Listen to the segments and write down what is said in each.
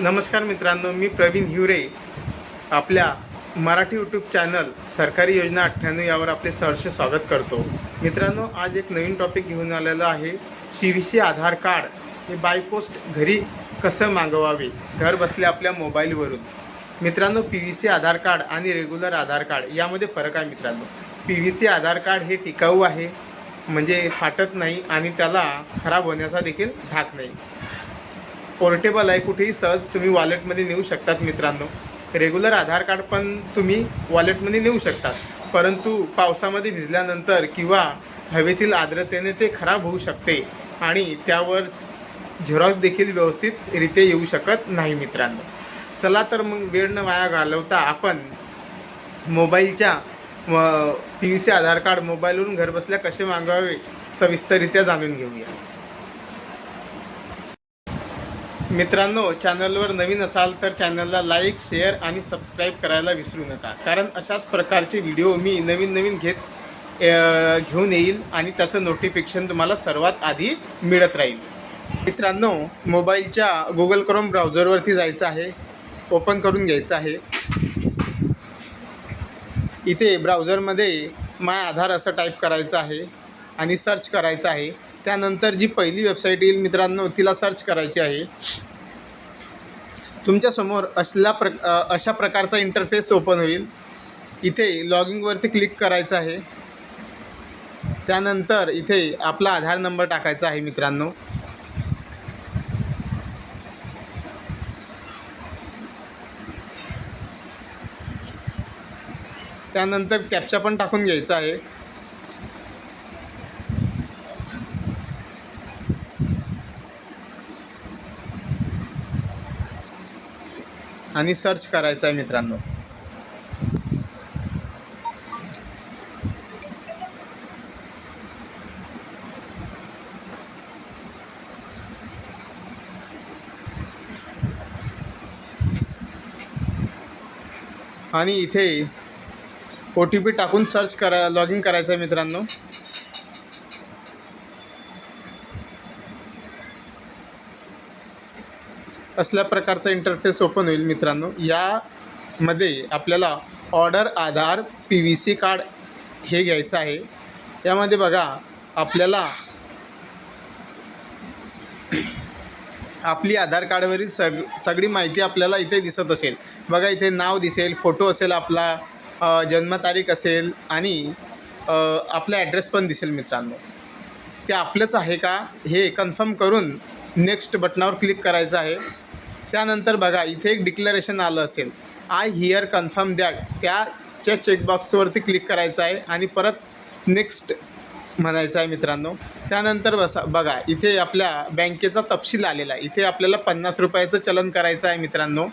नमस्कार मित्रांनो, मी प्रवीण हिवरे आपल्या मराठी यूट्यूब चॅनल सरकारी योजना 98 यावर आपले सहर्ष स्वागत करतो। मित्रांनो, आज एक नवीन टॉपिक घेऊन आलेला आहे। PVC आधार कार्ड हे बाय पोस्ट घरी कसं मागवावे घर बसल्या आपल्या मोबाईलवरून। मित्रांनो, PVC आधार कार्ड आणि रेग्युलर आधार कार्ड यामध्ये फरक आहे। मित्रांनो, PVC आधार कार्ड हे टिकाऊ आहे, म्हणजे फाटत नाही आणि त्याला खराब होण्याचा देखील धाक नाही। पोर्टेबल आहे, कुठेही सहज तुम्ही वॉलेटमध्ये नेऊ शकतात। मित्रांनो, रेग्युलर आधार कार्ड पण तुम्ही वॉलेटमध्ये नेऊ शकतात, परंतु पावसामध्ये भिजल्यानंतर किंवा हवेतील आर्द्रतेने ते खराब होऊ शकते आणि त्यावर झेरॉक्स देखील व्यवस्थितरित्या येऊ शकत नाही। मित्रांनो, चला तर मग वेळ न वाया घालवता आपण मोबाईलच्या PVC आधार कार्ड मोबाईलवरून घरबसल्या कसे मागवावे सविस्तररित्या जाणून घेऊया। मित्रांनो, चॅनलवर नवीन असाल तर चॅनलला लाईक, शेअर आणि सबस्क्राईब करायला विसरू नका, कारण अशाच प्रकारचे व्हिडिओ मी नवीन घेऊन येईल आणि त्याचं नोटिफिकेशन तुम्हाला सर्वात आधी मिळत राहील। मित्रांनो, मोबाईलच्या गुगल क्रोम ब्राउझरवरती जायचं आहे, ओपन करून घ्यायचं आहे। इथे ब्राउझरमध्ये माय आधार असं टाईप करायचं आहे आणि सर्च करायचं आहे। त्यानंतर जी पहिली वेबसाईट येईल मित्रांनो, तिला सर्च करायची आहे। तुमच्यासमोर अशा प्रकारचा इंटरफेस ओपन होईल। इथे लॉगिंगवरती क्लिक करायचं आहे। त्यानंतर इथे आपला आधार नंबर टाकायचा आहे। मित्रांनो, त्यानंतर कॅप्चा पण टाकून घ्यायचा आहे। आणि सर्च करायचं आहे। मित्रांनो, आणि इथे OTP टाकून लॉगिन करायचं आहे। मित्रांनो, असल्या प्रकारचा इंटरफेस ओपन होईल। मित्रांनो, यामध्ये आपल्याला ऑर्डर आधार PVC कार्ड हे घ्यायचं आहे। यामध्ये बघा, आपल्याला आपली आधार कार्डवरील सगळी माहिती आपल्याला इथे दिसत असेल। बघा, इथे नाव दिसेल, फोटो असेल, आपला जन्मतारीख असेल आणि आपला ॲड्रेस पण दिसेल। मित्रांनो, ते आपलंच आहे का हे कन्फर्म करून नेक्स्ट बटनावर क्लिक करायचं आहे। त्यानंतर बघा, इथे एक डिक्लेरेशन आलं असेल, आय हिअर कन्फर्म दॅट, त्याच्या चेकबॉक्सवरती क्लिक करायचं आहे आणि परत नेक्स्ट म्हणायचं आहे। मित्रांनो, त्यानंतर बघा, इथे आपल्या बँकेचा तपशील आलेला आहे। इथे आपल्याला 50 रुपयाचं चलन करायचं आहे। मित्रांनो,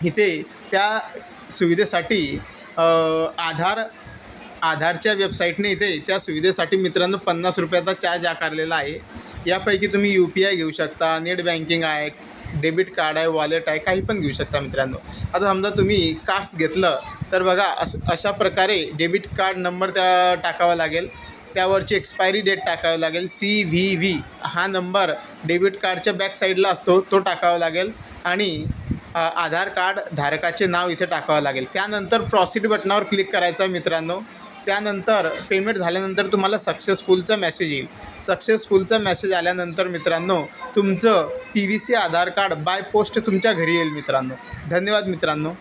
इथे त्या सुविधेसाठी आधारच्या वेबसाईटने इथे त्या सुविधेसाठी मित्रांनो 50 रुपयाचा चार्ज आकारलेला आहे। यापैकी तुम्ही UPI घेऊ शकता, नेट बँकिंग आहे, डेबिट कार्ड आहे, वॉलेट आहे, काही पण घेऊ शकता। मित्रांनो, आता समजा तुम्ही कार्ड्स घेतलं तर बघा, अशा प्रकारे डेबिट कार्ड नंबर टाकावा लागेल, त्यावरची एक्सपायरी डेट टाकावी लागेल, CVV हा नंबर डेबिट कार्डच्या बॅक साईडला असतो, तो टाकावा लागेल आणि आधार कार्ड धारकाचे नाव इथे टाकावं लागेल। त्यानंतर प्रोसीड बटनावर क्लिक करायचं आहे। मित्रांनो, त्यानंतर पेमेंट झाल्यानंतर तुम्हाला सक्सेसफुलचा मेसेज येईल। सक्सेसफुलचा मेसेज आल्यानंतर मित्रांनो, तुमचं PVC Aadhaar card by post तुमच्या घरी येईल। मित्रांनो, धन्यवाद मित्रांनो।